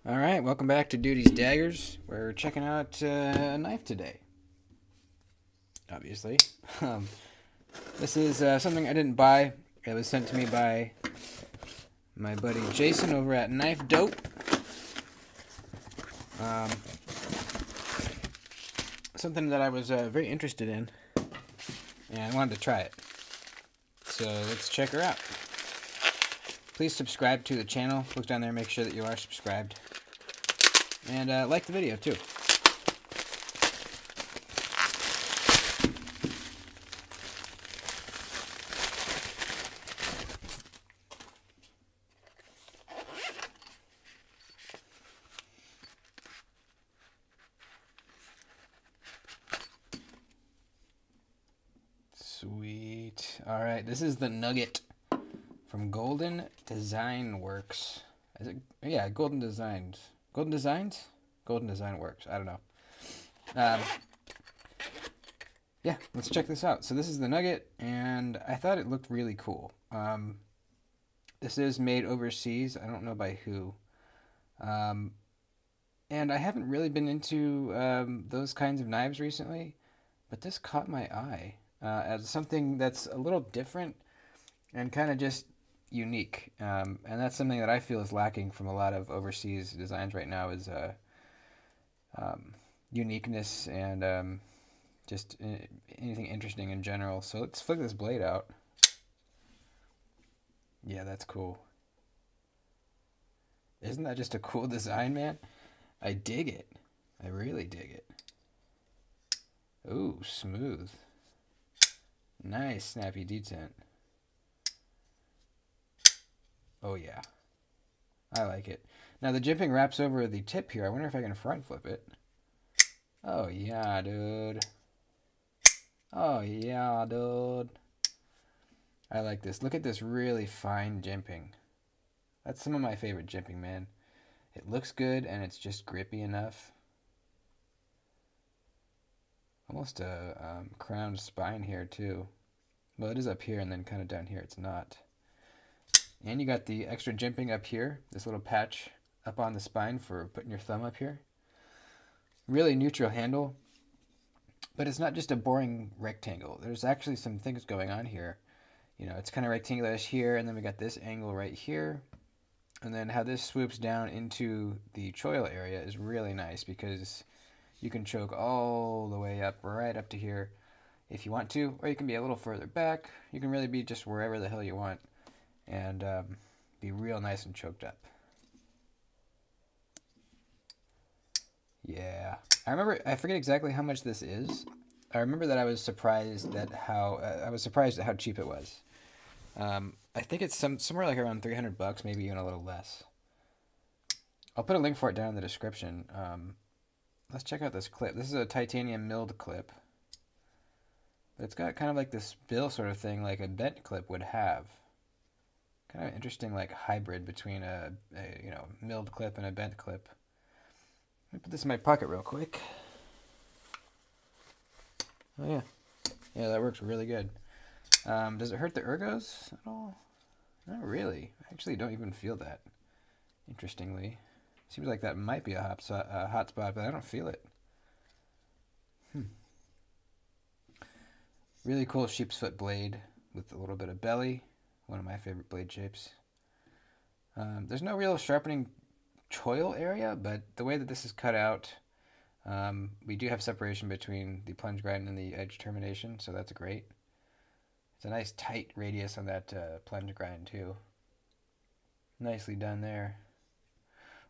Alright, welcome back to Duty's Daggers. We're checking out a knife today. Obviously. This is something I didn't buy. It was sent to me by my buddy Jason over at Knife Dope. Something that I was very interested in, and I wanted to try it. So let's check her out. Please subscribe to the channel. Look down there, make sure that you are subscribed. And like the video, too. Sweet. Alright, this is the Nugget from Golden Design Works. Is it? Yeah, Golden Designs. Golden Designs? Golden Design Works. I don't know. Yeah, let's check this out. So this is the Nugget, and I thought it looked really cool. This is made overseas. I don't know by who. And I haven't really been into those kinds of knives recently, but this caught my eye as something that's a little different and kind of just unique. And that's something that I feel is lacking from a lot of overseas designs right now is uniqueness and just anything interesting in general. So let's flick this blade out. Yeah, that's cool. Isn't that just a cool design, man? I dig it. I really dig it. Ooh, smooth. Nice snappy detent. Oh yeah. I like it. Now the jimping wraps over the tip here. I wonder if I can front flip it. Oh yeah, dude. Oh yeah, dude. I like this. Look at this really fine jimping. That's some of my favorite jimping, man. It looks good and it's just grippy enough. Almost a crowned spine here too. Well, it is up here and then kind of down here it's not. And you got the extra jimping up here, this little patch up on the spine for putting your thumb up here. Really neutral handle, but it's not just a boring rectangle. There's actually some things going on here. You know, it's kind of rectangular here, and then we got this angle right here. And then how this swoops down into the choil area is really nice because you can choke all the way up, right up to here if you want to, or you can be a little further back. You can really be just wherever the hell you want and be real nice and choked up. Yeah. I forget exactly how much this is. I remember that I was surprised at how cheap it was. I think it's somewhere like around 300 bucks, maybe even a little less. I'll put a link for it down in the description. Let's check out this clip. This is a titanium milled clip. It's got kind of like this bill sort of thing like a bent clip would have. Kind of interesting like hybrid between a milled clip and a bent clip. Let me put this in my pocket real quick. Oh yeah. Yeah, that works really good. Does it hurt the ergos at all? Not really. I actually don't even feel that. Interestingly. Seems like that might be a hot spot, but I don't feel it. Really cool sheep's foot blade with a little bit of belly. One of my favorite blade shapes. There's no real sharpening choil area, but the way that this is cut out, we do have separation between the plunge grind and the edge termination, so that's great. It's a nice tight radius on that plunge grind too. Nicely done there.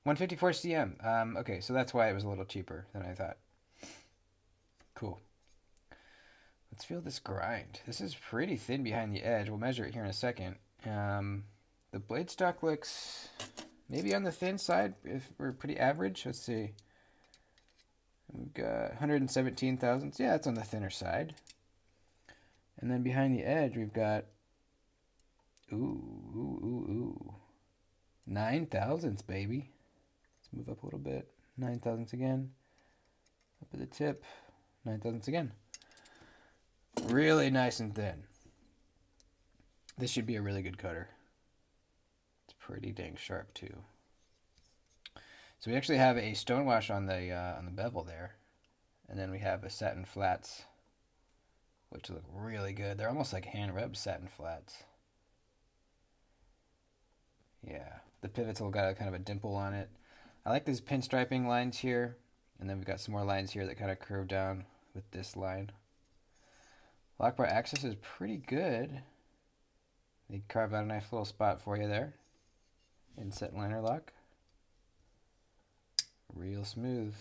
154 cm. Okay, so that's why it was a little cheaper than I thought. Cool. Let's feel this grind. This is pretty thin behind the edge. We'll measure it here in a second. The blade stock looks maybe on the thin side if we're pretty average. Let's see. We've got 117 thousandths. Yeah, it's on the thinner side. And then behind the edge, we've got 9 thousandths, baby. Let's move up a little bit. 9 thousandths again. Up at the tip. 9 thousandths again. Really nice and thin. This should be a really good cutter. It's pretty dang sharp too. So we actually have a stonewash on the bevel there, and then we have a satin flats, which look really good. They're almost like hand rubbed satin flats. Yeah, the pivot's all got a kind of a dimple on it. I like these pinstriping lines here, and then we've got some more lines here that kind of curve down with this line. Lock bar access is pretty good. They carve out a nice little spot for you there. Inset liner lock. Real smooth.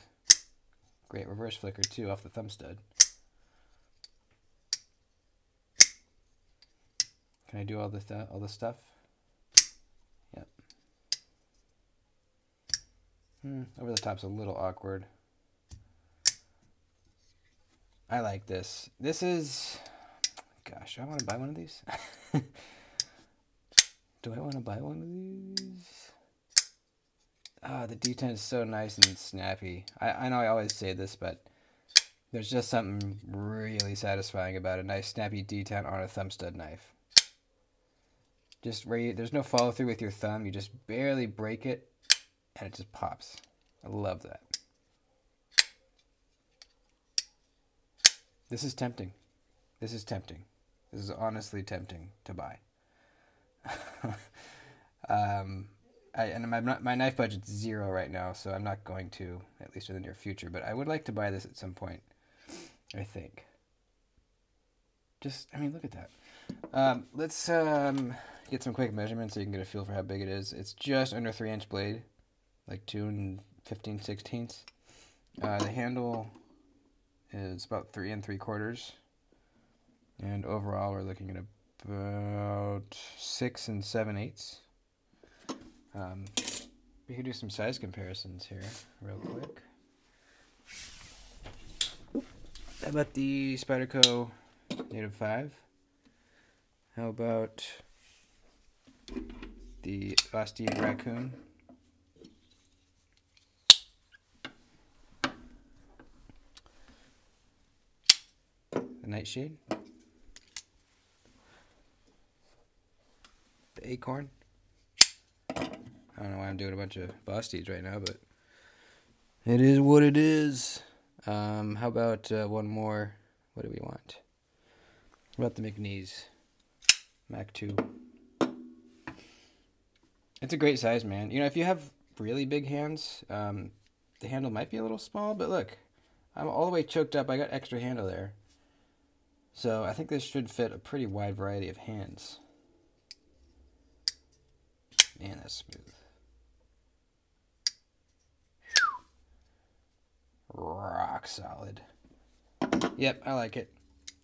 Great reverse flicker too off the thumb stud. Can I do all this stuff? Yep. Over the top's a little awkward. I like this. This is, gosh, I want to buy one of these. Do I want to buy one of these? Ah, the D10 is so nice and snappy. I know I always say this, but there's just something really satisfying about a nice snappy D10 on a thumb stud knife. Just where there's no follow through with your thumb, you just barely break it, and it just pops. I love that. This is tempting. This is tempting. This is honestly tempting to buy. And my knife budget's 0 right now, so I'm not going to, at least in the near future. But I would like to buy this at some point, I think. Just, I mean, look at that. Let's get some quick measurements so you can get a feel for how big it is. It's just under 3-inch blade, like 2 15/16. The handle is about 3 3/4, and overall we're looking at about 6 7/8. We can do some size comparisons here real quick. How about the Spyderco Native 5? How about the Bastille Raccoon? The Nightshade? The Acorn? I don't know why I'm doing a bunch of Bastilles right now, but it is what it is. How about one more? What do we want? What about the McNeese? Mac 2. It's a great size, man. You know, if you have really big hands, the handle might be a little small, but look, I'm all the way choked up. I got extra handle there. So I think this should fit a pretty wide variety of hands. Man, that's smooth. Rock solid. Yep, I like it.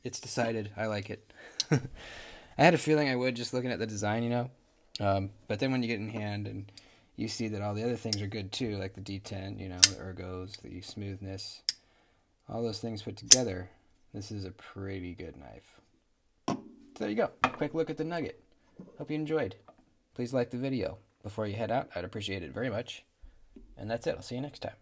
It's decided. I like it. I had a feeling I would just looking at the design, you know. But then when you get in hand and you see that all the other things are good too, like the D10, you know, the ergos, the smoothness, all those things put together, this is a pretty good knife. So there you go. Quick look at the Nugget. Hope you enjoyed. Please like the video. Before you head out, I'd appreciate it very much. And that's it. I'll see you next time.